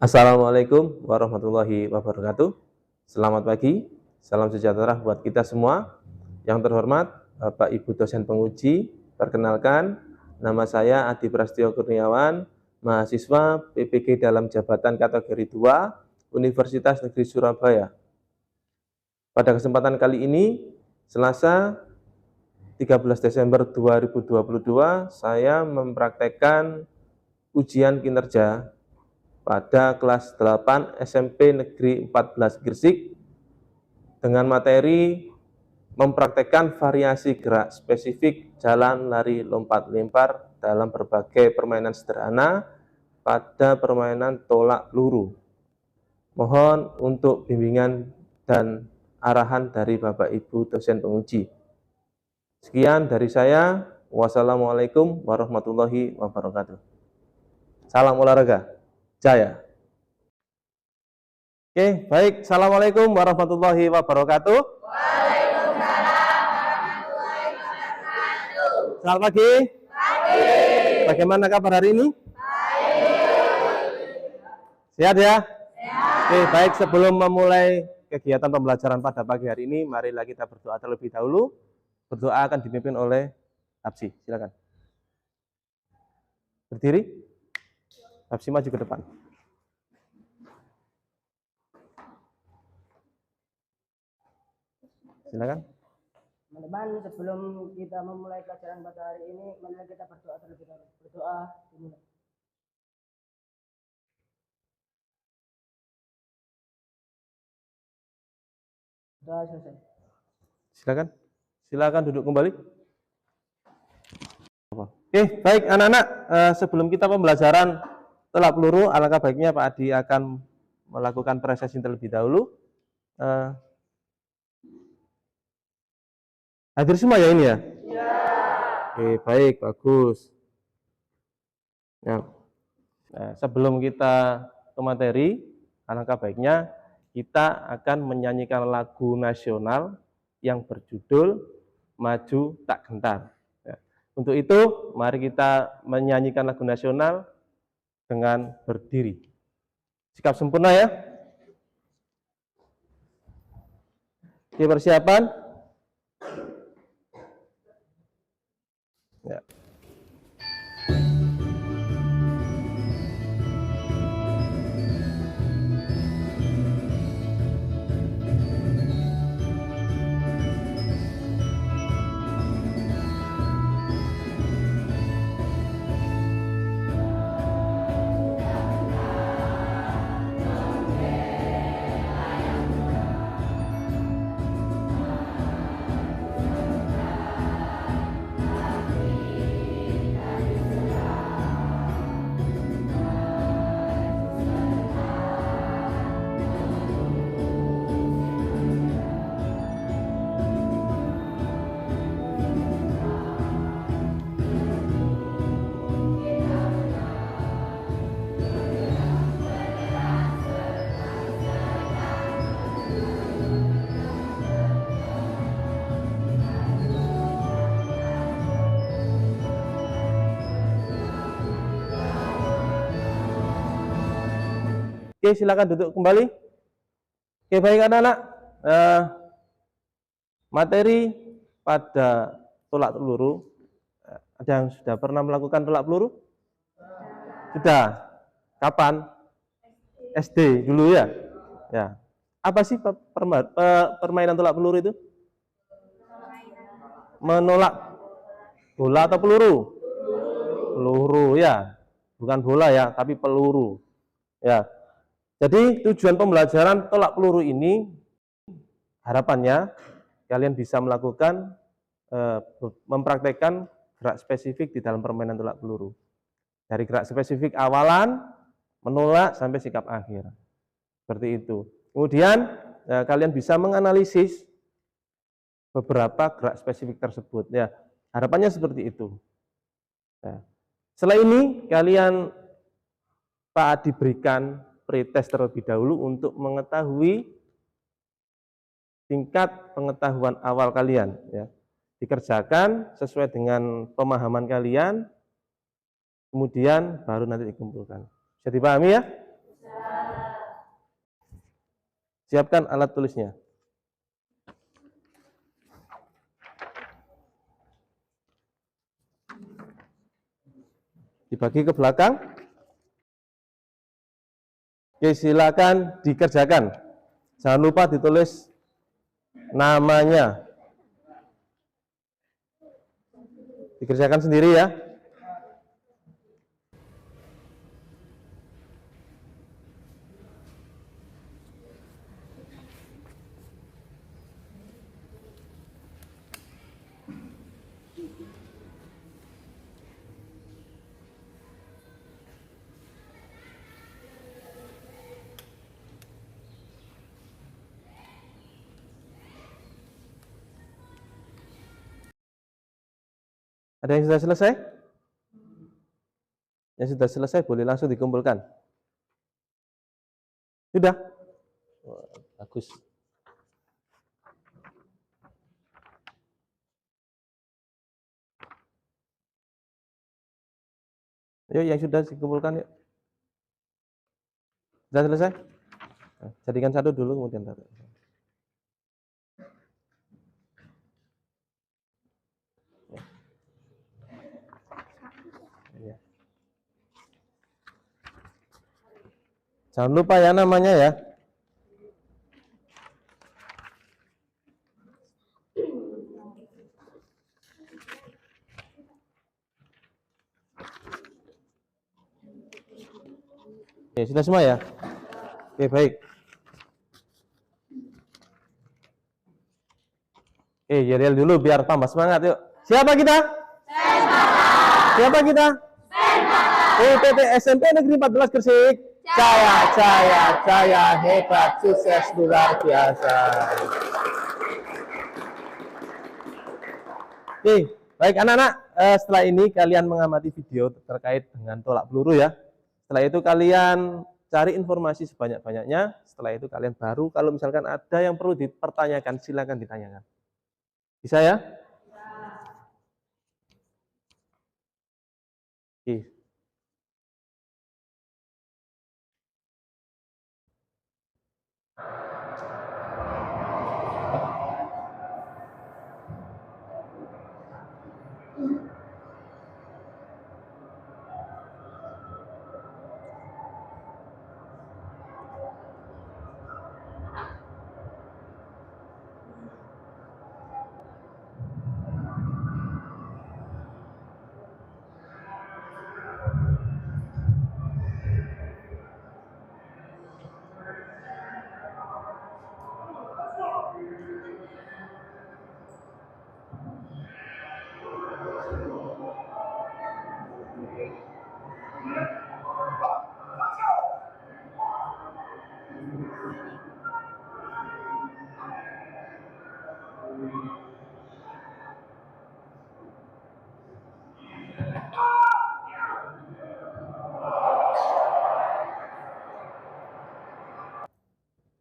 Assalamualaikum warahmatullahi wabarakatuh. Selamat pagi, salam sejahtera buat kita semua. Yang terhormat, Bapak Ibu dosen penguji, perkenalkan, nama saya Adi Prastyo Kurniawan, mahasiswa PPG dalam jabatan kategori 2, Universitas Negeri Surabaya. Pada kesempatan kali ini, Selasa 13 Desember 2022, saya mempraktekkan ujian kinerja pada kelas 8 SMP Negeri 14 Gresik dengan materi mempraktekkan variasi gerak spesifik jalan, lari, lompat, lempar dalam berbagai permainan sederhana pada permainan tolak peluru. Mohon untuk bimbingan dan arahan dari Bapak Ibu dosen penguji. Sekian dari saya. Wassalamualaikum warahmatullahi wabarakatuh. Salam olahraga. Jaya. Oke, baik. Assalamualaikum warahmatullahi wabarakatuh. Waalaikumsalam warahmatullahi wabarakatuh. Selamat pagi. Pagi. Bagaimana kabar hari ini? Baik. Sehat ya? Sehat. Oke, baik. Sebelum memulai kegiatan pembelajaran pada pagi hari ini, marilah kita berdoa terlebih dahulu. Berdoa akan dipimpin oleh Absi. Silakan. Berdiri. Absi maju ke depan. Silakan. Teman-teman, sebelum kita memulai pelajaran pada hari ini, mari kita berdoa terlebih dahulu. Berdoa dimulai. Doa selesai. Silakan. Silakan duduk kembali. Oke, baik anak-anak, sebelum kita pembelajaran tolak peluru, alangkah baiknya Pak Adi akan melakukan processing terlebih dahulu. Hadir semua ya ini ya? Ya. Oke, baik, bagus. Ya. Nah, sebelum kita ke materi, alangkah baiknya kita akan menyanyikan lagu nasional yang berjudul Maju Tak Gentar. Ya. Untuk itu, mari kita menyanyikan lagu nasional dengan berdiri. Sikap sempurna ya. Oke, persiapan. Ya. Oke, silakan duduk kembali. Oke, baik anak-anak. Materi pada tolak peluru, ada yang sudah pernah melakukan tolak peluru? Sudah. Kapan? SD dulu ya? Ya. Apa sih permainan tolak peluru itu? Menolak bola atau peluru? Peluru ya. Bukan bola ya, tapi peluru. Ya. Jadi tujuan pembelajaran tolak peluru ini harapannya kalian bisa melakukan mempraktekkan gerak spesifik di dalam permainan tolak peluru. Dari gerak spesifik awalan, menolak sampai sikap akhir. Seperti itu. Kemudian kalian bisa menganalisis beberapa gerak spesifik tersebut. Ya, harapannya seperti itu. Ya. Setelah ini kalian Pak diberikan pretest terlebih dahulu untuk mengetahui tingkat pengetahuan awal kalian. Ya. Dikerjakan sesuai dengan pemahaman kalian, kemudian baru nanti dikumpulkan. Bisa dipahami ya? Siapkan alat tulisnya. Dibagi ke belakang. Oke, silakan dikerjakan. Jangan lupa ditulis namanya. Dikerjakan sendiri ya. Ada yang sudah selesai? Yang sudah selesai boleh langsung dikumpulkan. Sudah? Wah, bagus. Yuk, yang sudah dikumpulkan yuk. Sudah selesai? Nah, jadikan satu dulu kemudian taruh. Ya. Jangan lupa ya namanya ya. Oke, sudah semua ya? Oke, baik. Yeriel dulu biar tambah semangat yuk. Siapa kita? Siapa kita? PT SMP Negeri 14 Gresik. Caya, hebat, sukses, luar biasa. Oke, baik anak-anak, setelah ini kalian mengamati video terkait dengan tolak peluru ya. Setelah itu kalian cari informasi sebanyak-banyaknya. Setelah itu kalian baru kalau misalkan ada yang perlu dipertanyakan, silakan ditanyakan. Bisa ya? Oke.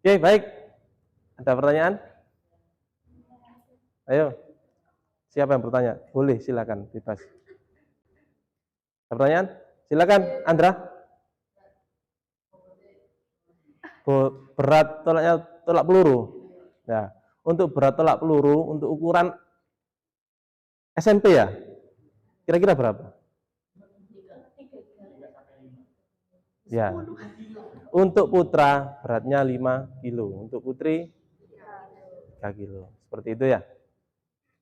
Oke, baik. Ada pertanyaan? Ayo. Siapa yang bertanya? Boleh, silakan, bebas. Ada pertanyaan? Silakan, Andra. Berat tolak peluru. Ya, untuk berat tolak peluru untuk ukuran SMP ya? Kira-kira berapa? Ya. Untuk putra beratnya 5 kilo, untuk putri 3 kilo. Seperti itu ya.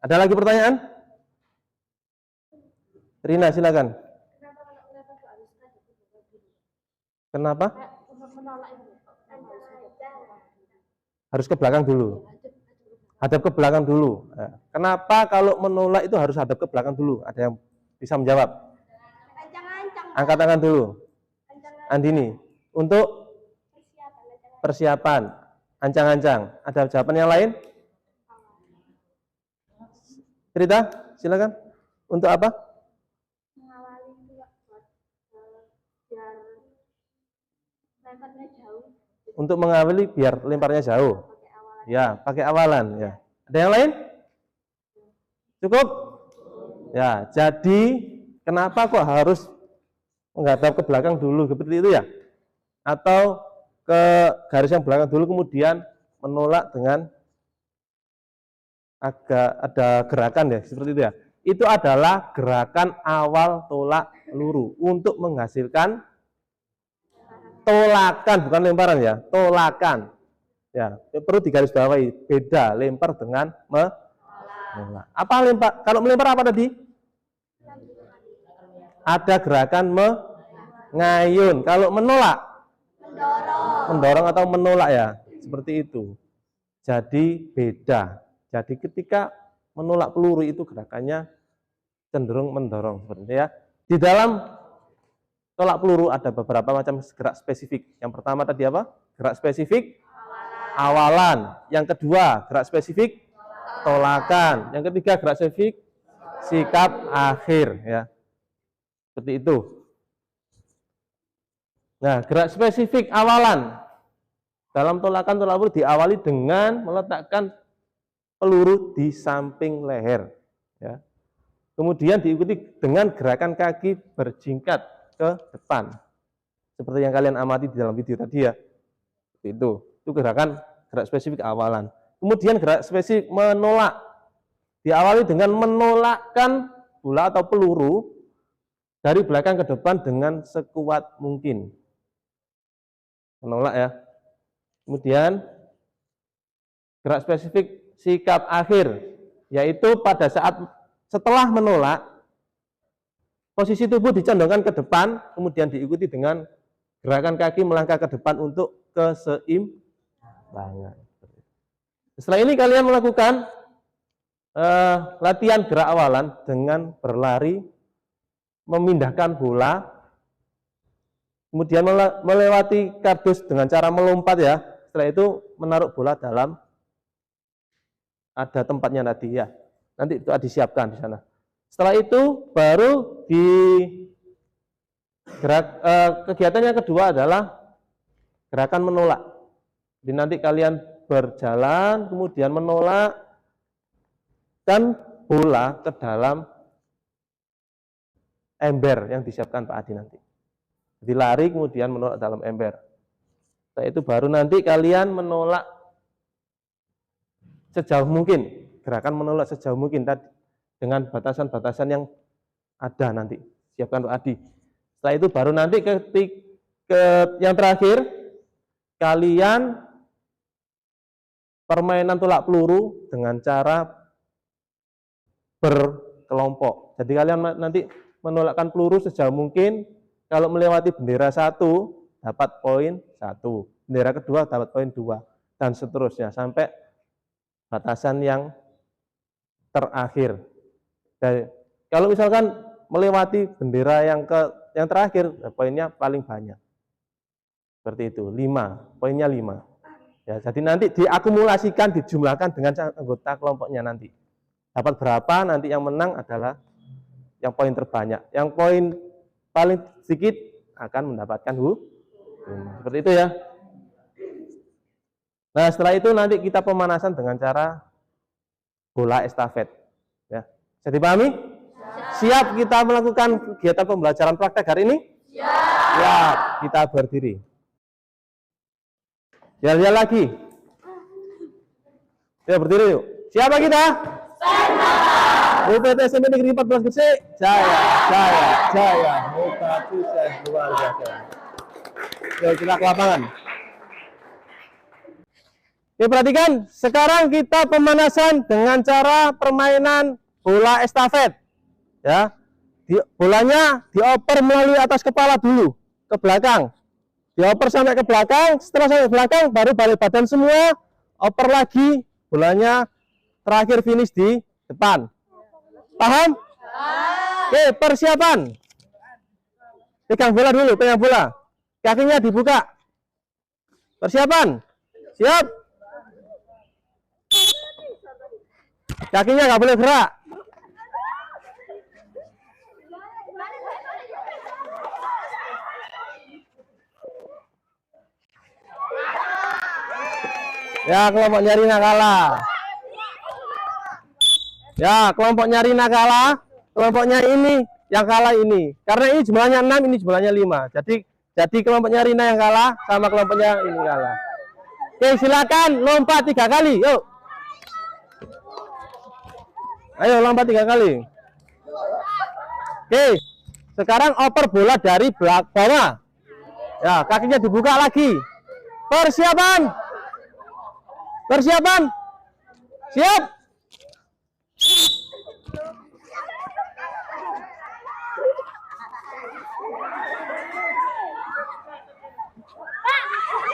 Ada lagi pertanyaan? Rina, silakan. Kenapa? Harus ke belakang dulu. Hadap ke belakang dulu. Nah, kenapa kalau menolak itu harus hadap ke belakang dulu? Ada yang bisa menjawab? Angkat tangan dulu. Andini. Untuk persiapan, ancang-ancang. Ada jawaban yang lain? Cerita, silakan. Untuk apa? Mengawali biar lemparnya jauh. Untuk mengawali biar lemparnya jauh. Ya, pakai awalan. Ya. Ada yang lain? Cukup? Ya, jadi kenapa kok harus menghadap ke belakang dulu seperti itu ya? Atau ke garis yang belakang dulu kemudian menolak dengan agak ada gerakan ya, seperti itu ya. Itu adalah gerakan awal tolak peluru untuk menghasilkan tolakan, bukan lemparan ya, tolakan. Ya, perlu digarisbawahi, beda lempar dengan menolak. Apa lempar? Kalau melempar apa tadi? Ada gerakan mengayun. Kalau menolak? Mendorong atau menolak ya, seperti itu. Jadi beda. Jadi ketika menolak peluru itu gerakannya cenderung mendorong, seperti itu ya. Di dalam tolak peluru ada beberapa macam gerak spesifik. Yang pertama tadi apa? Gerak spesifik awalan. Yang kedua, gerak spesifik tolakan. Yang ketiga, gerak spesifik sikap akhir ya. Seperti itu. Nah, gerak spesifik awalan. Dalam tolakan tolak peluru diawali dengan meletakkan peluru di samping leher ya. Kemudian diikuti dengan gerakan kaki berjingkat ke depan. Seperti yang kalian amati di dalam video tadi ya. Itu gerakan gerak spesifik awalan. Kemudian gerak spesifik menolak. Diawali dengan menolakkan bola atau peluru dari belakang ke depan dengan sekuat mungkin. Menolak ya. Kemudian gerak spesifik sikap akhir, yaitu pada saat setelah menolak, posisi tubuh dicondongkan ke depan, kemudian diikuti dengan gerakan kaki melangkah ke depan untuk keseimbangan. Setelah ini kalian melakukan latihan gerak awalan dengan berlari, memindahkan bola, kemudian melewati kardus dengan cara melompat ya. Setelah itu menaruh bola dalam ada tempatnya tadi ya. Nanti itu disiapkan di sana. Setelah itu baru kegiatan yang kedua adalah gerakan menolak. Jadi nanti kalian berjalan kemudian menolak dan bola ke dalam ember yang disiapkan Pak Adi nanti. Jadi lari kemudian menolak dalam ember. Setelah itu baru nanti kalian menolak sejauh mungkin, gerakan menolak sejauh mungkin tadi dengan batasan-batasan yang ada nanti. Siapkan Pak Adi. Setelah itu baru nanti yang terakhir kalian permainan tolak peluru dengan cara berkelompok. Jadi kalian nanti menolakkan peluru sejauh mungkin. Kalau melewati bendera 1 dapat poin 1, bendera kedua dapat poin 2, dan seterusnya sampai batasan yang terakhir. Dan kalau misalkan melewati bendera yang terakhir, poinnya paling banyak. Seperti itu, 5, poinnya 5. Ya, jadi nanti diakumulasikan, dijumlahkan dengan anggota kelompoknya nanti. Dapat berapa, nanti yang menang adalah yang poin terbanyak. Yang poin paling sedikit akan mendapatkan hukuman. Seperti itu ya. Nah, setelah itu nanti kita pemanasan dengan cara bola estafet. Ya. Bisa dipahami? Siap kita melakukan kegiatan pembelajaran praktek hari ini? Siap. Kita berdiri. Ya, lihat lagi. Ya, berdiri yuk. Siapa kita? UPT SMP Negeri 14 Gresik. Jaya. Hebat, sukses, luar biasa. Yuk, kita ke lapangan. Oke, perhatikan. Sekarang kita pemanasan dengan cara permainan bola estafet. Ya, bolanya dioper melalui atas kepala dulu ke belakang. Dioper sampai ke belakang. Setelah sampai ke belakang, baru balik badan semua. Oper lagi, bolanya terakhir finish di depan. Paham? Oke, persiapan. Pegang bola dulu, pegang bola. Kakinya dibuka. Persiapan. Siap. Kakinya nggak boleh gerak. Ya, kelompok nyari nakala. Ya, kelompok nyari nakala. Kelompoknya ini yang kalah ini. Karena ini jumlahnya 6, ini jumlahnya 5. Jadi kelompoknya Rina yang kalah sama kelompoknya ini kalah. Oke, silakan lompat 3 kali. Yuk. Ayo lompat 3 kali. Oke. Sekarang oper bola dari bawah. Ya, kakinya dibuka lagi. Persiapan. Persiapan. Siap.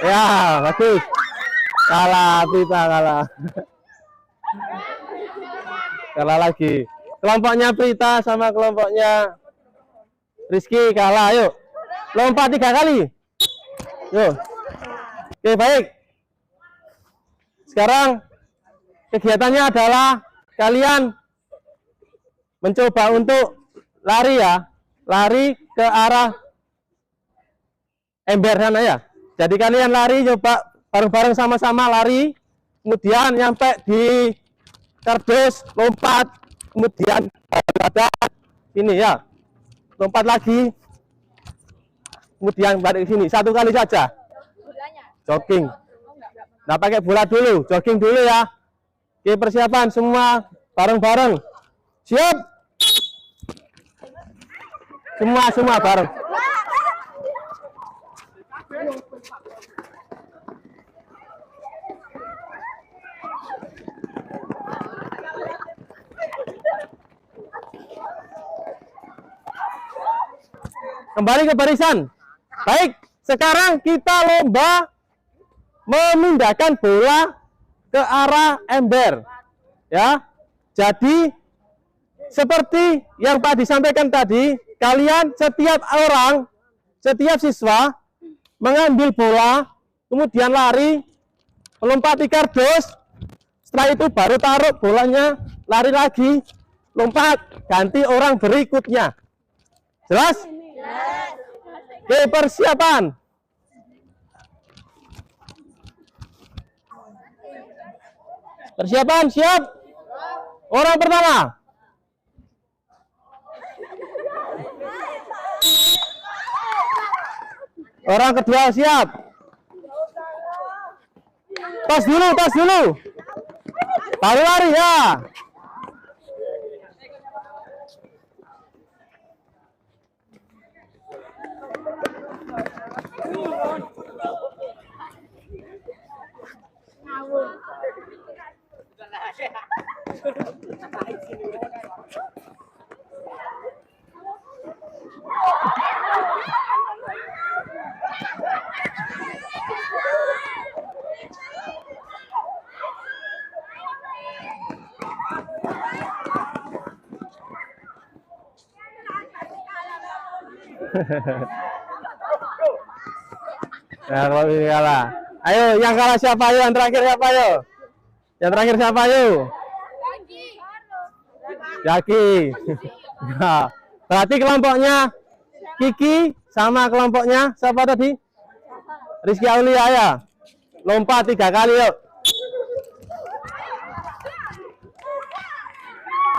Ya, bagus. Kalah, Prita kalah. Kalah lagi. Kelompoknya Prita sama kelompoknya Rizky kalah. Yuk. Lompat 3 kali. Yuk. Oke, baik. Sekarang kegiatannya adalah kalian mencoba untuk lari ya. Lari ke arah ember sana ya. Jadi kalian lari coba bareng-bareng sama-sama lari, kemudian nyampe di kardus, lompat, kemudian ada ini ya, lompat lagi, kemudian balik ke sini, 1 kali saja. Jogging. Nggak pakai bola dulu, jogging dulu ya. Oke, persiapan semua bareng-bareng. Siap? Semua bareng. Kembali ke barisan. Baik, sekarang kita lomba memindahkan bola ke arah ember. Ya. Jadi seperti yang Pak disampaikan tadi, kalian setiap orang, setiap siswa mengambil bola, kemudian lari, melompati kardus. Setelah itu baru taruh bolanya, lari lagi, lompat, ganti orang berikutnya. Jelas? Oke, persiapan. Persiapan, siap. Orang pertama. Orang kedua siap. Tas dulu. Baru lari ya. Nah, kalau ini kalah. Ayo, yang kalah siapa ayo? Yang terakhir siapa ayo? Yang terakhir siapa ayo? Jaki. Nah, berarti kelompoknya Kiki sama kelompoknya siapa tadi? Rizky Aulia ya. Lompat 3 kali yuk.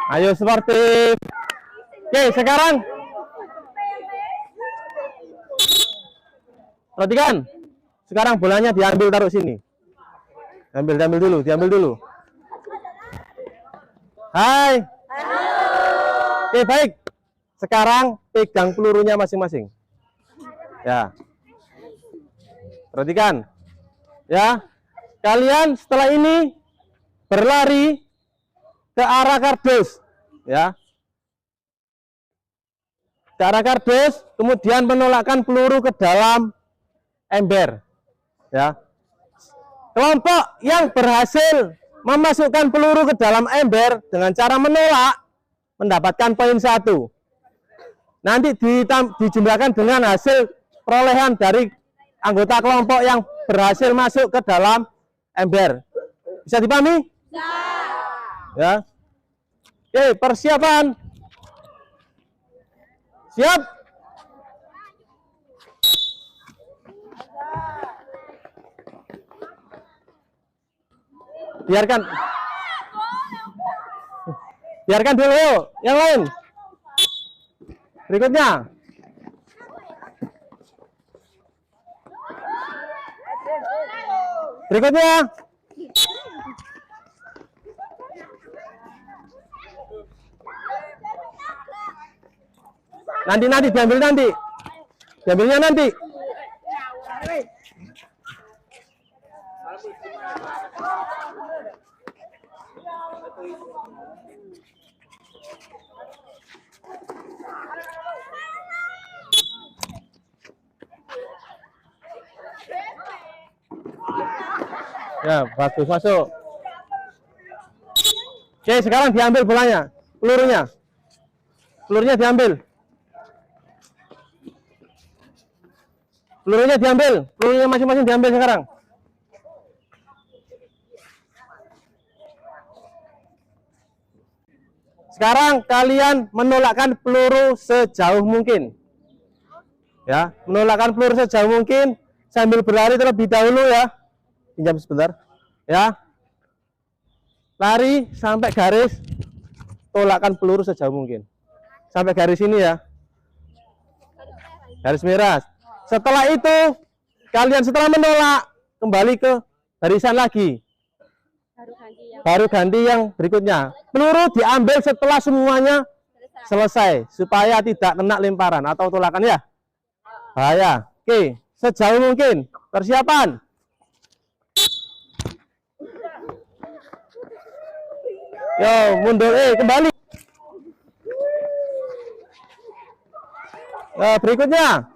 Ayo sportif. Oke, sekarang perhatikan. Sekarang bolanya diambil taruh sini. Diambil dulu. Hai. Oke, baik. Sekarang pegang pelurunya masing-masing. Ya. Perhatikan. Ya. Kalian setelah ini berlari ke arah kardus. Ya. Ke arah kardus, kemudian menolakkan peluru ke dalam ember. Ya. Kelompok yang berhasil memasukkan peluru ke dalam ember dengan cara menolak mendapatkan poin 1. Nanti dijumlahkan dengan hasil perolehan dari anggota kelompok yang berhasil masuk ke dalam ember. Bisa dipahami? Ya. Oke, persiapan. Siap? Biarkan dulu yang lain. Berikutnya. Berikutnya. Nanti diambil nanti. Diambilnya nanti. Ya, bagus masuk. Oke, sekarang diambil bolanya, pelurunya. Pelurunya diambil. Pelurunya diambil, pelurunya masing-masing diambil sekarang. Sekarang kalian menolakkan peluru sejauh mungkin. Ya, menolakkan peluru sejauh mungkin sambil berlari terlebih dahulu ya. Pinjam sebentar. Ya. Lari sampai garis, tolakkan peluru sejauh mungkin. Sampai garis ini ya. Garis merah. Setelah itu, kalian setelah menolak, kembali ke barisan lagi. Baru ganti yang berikutnya. Peluru diambil setelah semuanya selesai, supaya tidak kena lemparan atau tolakan ya. Bahaya. Oke, sejauh mungkin. Persiapan. Yo, mundur, kembali. Berikutnya.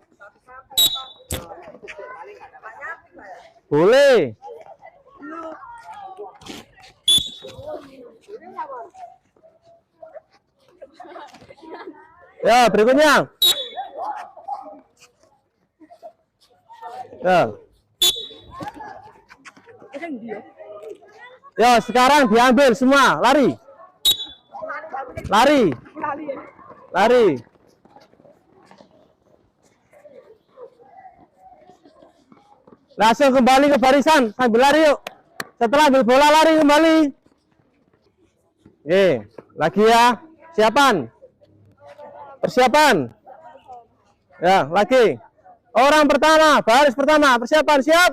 Boleh. Ya, berikutnya. Ya. Ya, sekarang diambil semua, lari. Lari. Lari. Langsung kembali ke barisan sambil lari yuk. Setelah ambil bola lari kembali. Oke, lagi ya. Siapan. Persiapan. Ya, lagi. Orang pertama, baris pertama, persiapan, siap.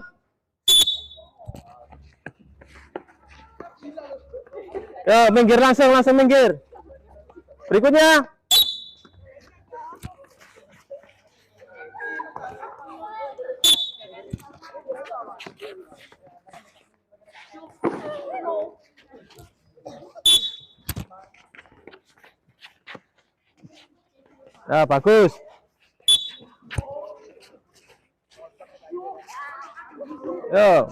Yo, minggir langsung minggir. Berikutnya. Ya, bagus. Yo.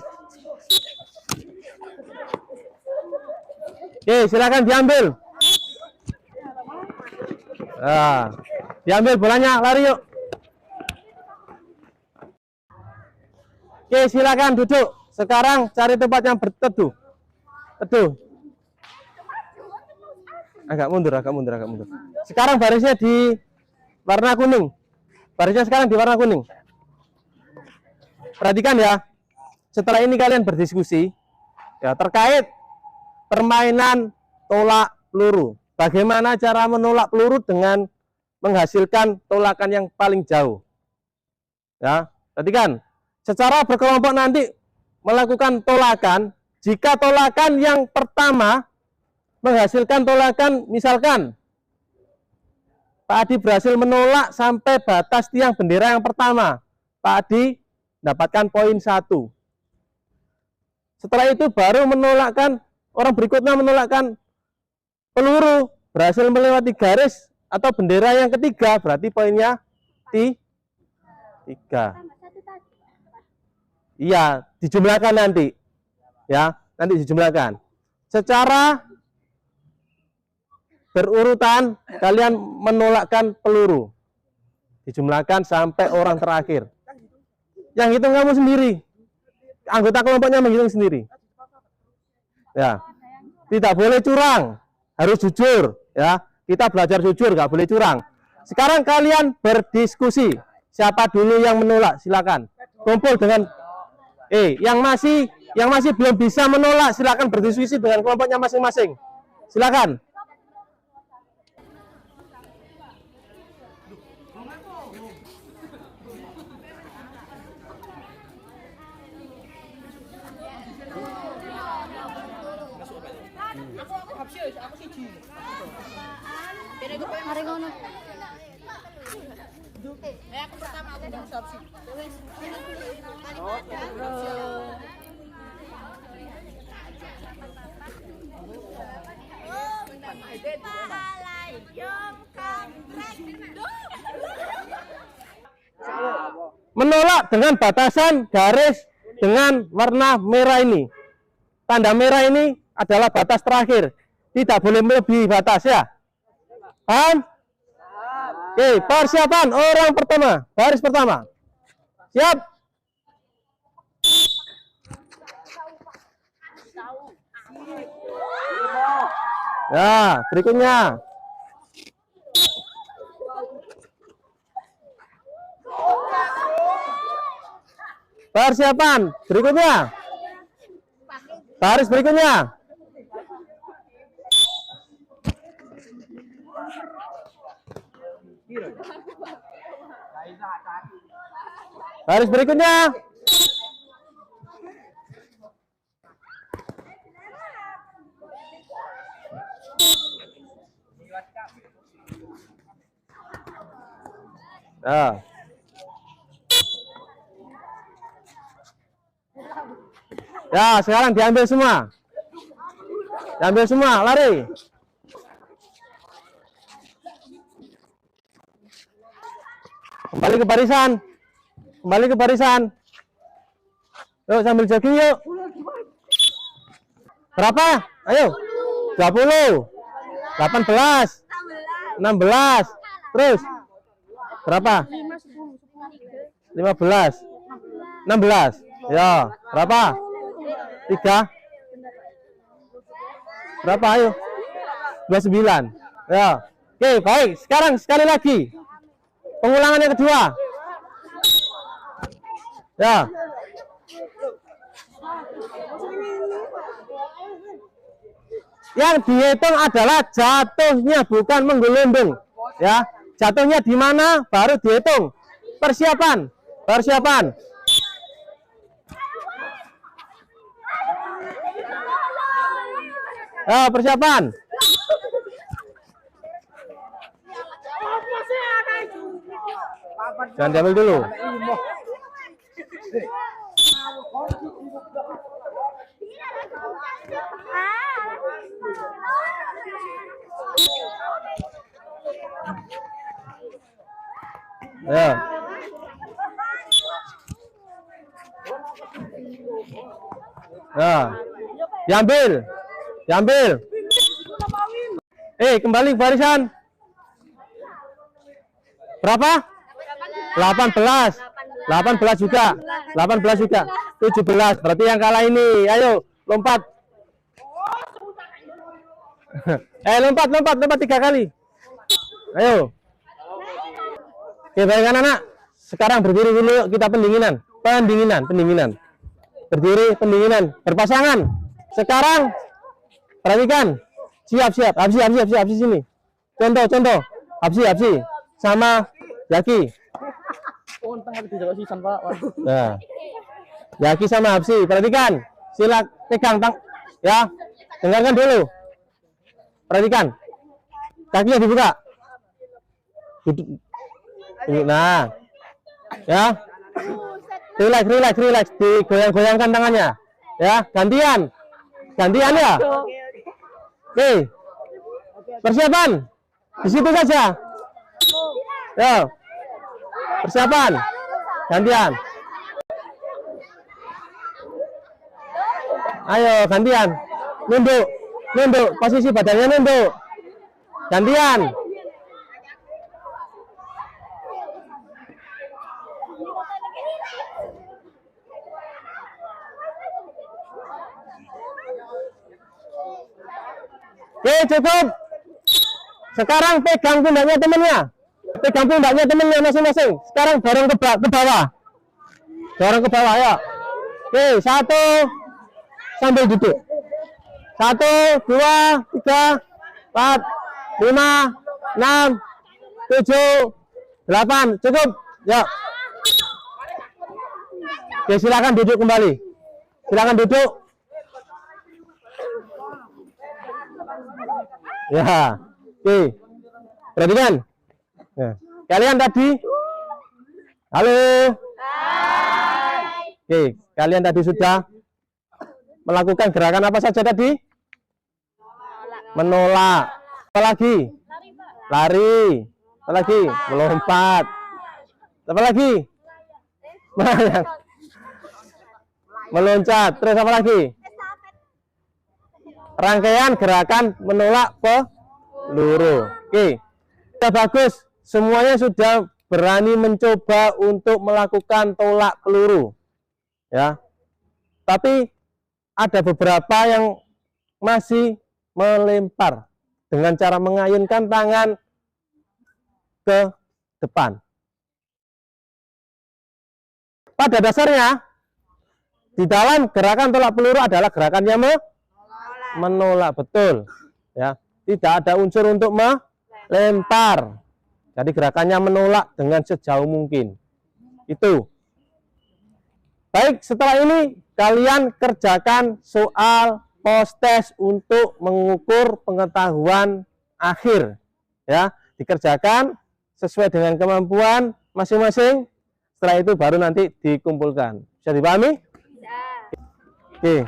Oke, silakan diambil. Nah, diambil bolanya, lari yuk. Oke, silakan duduk. Sekarang cari tempat yang berteduh. Teduh. Agak mundur. Sekarang barisnya di warna kuning. Barisnya sekarang di warna kuning. Perhatikan ya. Setelah ini kalian berdiskusi ya terkait permainan tolak peluru. Bagaimana cara menolak peluru dengan menghasilkan tolakan yang paling jauh. Ya, perhatikan. Secara berkelompok nanti melakukan tolakan. Jika tolakan yang pertama menghasilkan tolakan, misalkan Pak Adi berhasil menolak sampai batas tiang bendera yang pertama. Pak Adi dapatkan poin 1. Setelah itu baru menolakkan, orang berikutnya menolakkan peluru, berhasil melewati garis atau bendera yang ketiga, berarti poinnya 3. Iya, dijumlahkan nanti. Ya, nanti dijumlahkan. Secara berurutan kalian menolakkan peluru. Dijumlahkan sampai orang terakhir. Yang hitung kamu sendiri. Anggota kelompoknya menghitung sendiri. Ya. Tidak boleh curang, harus jujur, ya. Kita belajar jujur, nggak boleh curang. Sekarang kalian berdiskusi. Siapa dulu yang menolak? Silakan. Kumpul dengan yang masih belum bisa menolak, silakan berdiskusi dengan kelompoknya masing-masing. Silakan. Mari ngono. Aku pertama aku yang jawab sih. Menolak dengan batasan garis dengan warna merah ini. Tanda merah ini adalah batas terakhir. Tidak boleh melebihi batas ya. Paham? Oke, persiapan orang pertama, baris pertama. Siap? Ya, berikutnya. Persiapan berikutnya. Baris berikutnya. Baris berikutnya. Nah. Ya, sekarang diambil semua. Diambil semua, lari. Kembali ke barisan. Kembali ke barisan. Yuk, sambil jogging yuk. Berapa? Ayo. 20. 18. 16. Terus. Berapa? 15. 16. Ya, berapa? 3. Berapa? Ayo. 29. Ya. Oke, baik. Sekarang sekali lagi. Pengulangan yang kedua. Ya. Yang dihitung adalah jatuhnya, bukan menggelembung. Ya. Jatuhnya di mana baru dihitung. Persiapan. Persiapan. Ya, persiapan. Jangan diambil dulu. Ya. Ya. Diambil. Diambil. Kembali ke barisan. Berapa? 18. 18 juga. 18 juga. 17. Berarti yang kalah ini. Ayo, lompat. Lompat 3 kali. Ayo. Oke, baik anak-anak. Sekarang berdiri dulu, kita pendinginan. Pendinginan. Berdiri, pendinginan. Berpasangan. Sekarang perhatikan. Siap. Absi sini. Contoh. Absi. Sama Yaki. Nah. Yaki sama Absi. Perhatikan. Sila pegang ya. Dengarkan dulu. Perhatikan. Kakinya dibuka. Duduk. Nah. Ya. Relax. Digoyang-goyangkan tangannya. Ya, gantian ya. Oke. Persiapan. Di situ saja. Ya. Persiapan. Gantian. Ayo, gantian. Nunduk. Posisi badannya nunduk. Gantian. Oke, cukup. Sekarang pegang pundaknya temennya. Masing-masing. Sekarang dorong ke bawah. Ya. Oke, 1. Sambil duduk. 1, 2, 3, 4, 5, 6, 7, 8. Cukup. Ya. Oke, silakan duduk kembali. Ya. Oke. Perhatikan. Nah, kalian tadi, halo. Oke, kalian tadi sudah melakukan gerakan apa saja tadi? Menolak. Apa lagi? Lari. Apa lagi? Melompat. Apa lagi? Melayang. Meloncat. Terus apa lagi? Rangkaian gerakan menolak peluru. Oke. Sudah bagus. Semuanya sudah berani mencoba untuk melakukan tolak peluru. Ya. Tapi ada beberapa yang masih melempar dengan cara mengayunkan tangan ke depan. Pada dasarnya, di dalam gerakan tolak peluru adalah gerakannya menolak, betul. Ya, tidak ada unsur untuk melempar. Jadi gerakannya menolak dengan sejauh mungkin. Itu. Baik, setelah ini kalian kerjakan soal post test untuk mengukur pengetahuan akhir. Ya, dikerjakan sesuai dengan kemampuan masing-masing. Setelah itu baru nanti dikumpulkan. Bisa dipahami? Bisa. Oke.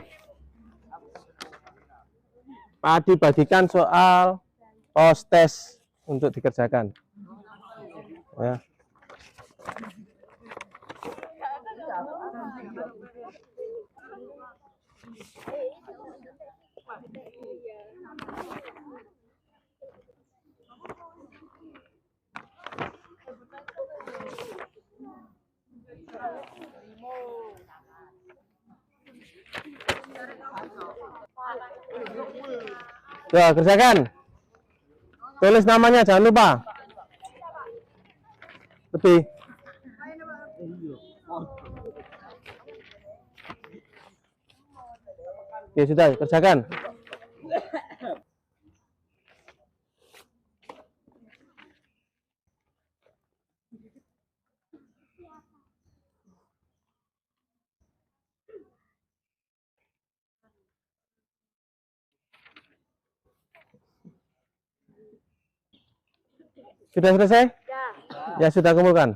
Pak Adi bagikan soal post test untuk dikerjakan. Ya. Ya, kerjakan. Tulis namanya, jangan lupa. Lebih. Oke, sudah, kerjakan. Sudah selesai? Ya, sudah kumpulkan.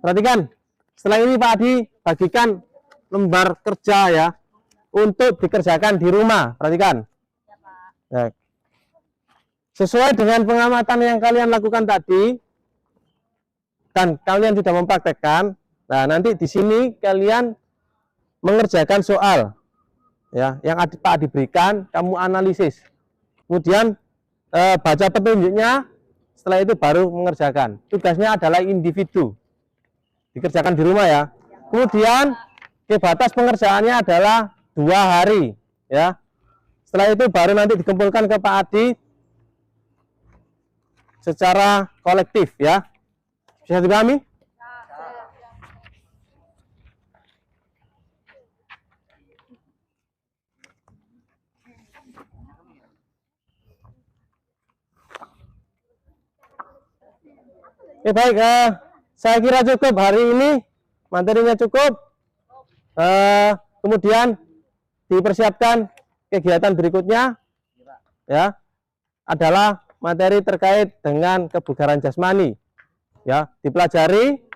Perhatikan, setelah ini Pak Adi bagikan lembar kerja ya untuk dikerjakan di rumah. Perhatikan. Ya. Sesuai dengan pengamatan yang kalian lakukan tadi dan kalian sudah mempraktekkan. Nah, nanti di sini kalian mengerjakan soal ya yang Pak Adi berikan, kamu analisis. Kemudian baca petunjuknya, setelah itu baru mengerjakan. Tugasnya adalah individu. Dikerjakan di rumah ya. Kemudian batas pengerjaannya adalah 2 hari ya. Setelah itu baru nanti dikumpulkan ke Pak Adi secara kolektif ya. Bisa dipahami? Oke, baik, saya kira cukup hari ini, materinya cukup. Kemudian dipersiapkan kegiatan berikutnya ya, adalah materi terkait dengan kebugaran jasmani ya, dipelajari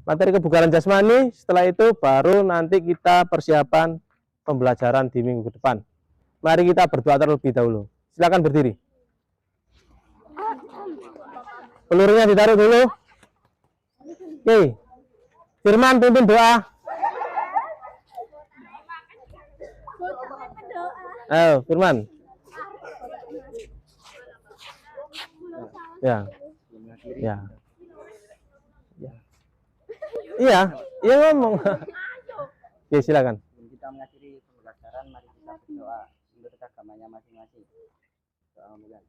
materi kebugaran jasmani. Setelah itu baru nanti kita persiapan pembelajaran di minggu depan. Mari kita berdoa terlebih dahulu. Silakan berdiri. Pelurunya ditaruh dulu. Oke. Firman pimpin doa. Ayo, Firman. Ya. Ya. Ya. Iya, iya ngomong. Oke, silakan. Kita mengakhiri pembelajaran, mari kita berdoa untuk agamanya masing-masing. Doa mulai.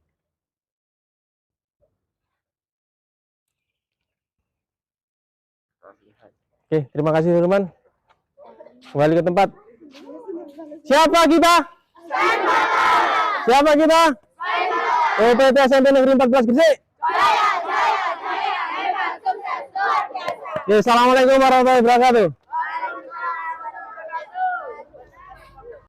Oke, terima kasih Firman. Kembali ke tempat. Siapa kita? Siapa kita? OPT SMP Negeri 14 Gresik. Jaya, jaya, jaya, hebat, sukses, Ya, assalamualaikum warahmatullahi wabarakatuh.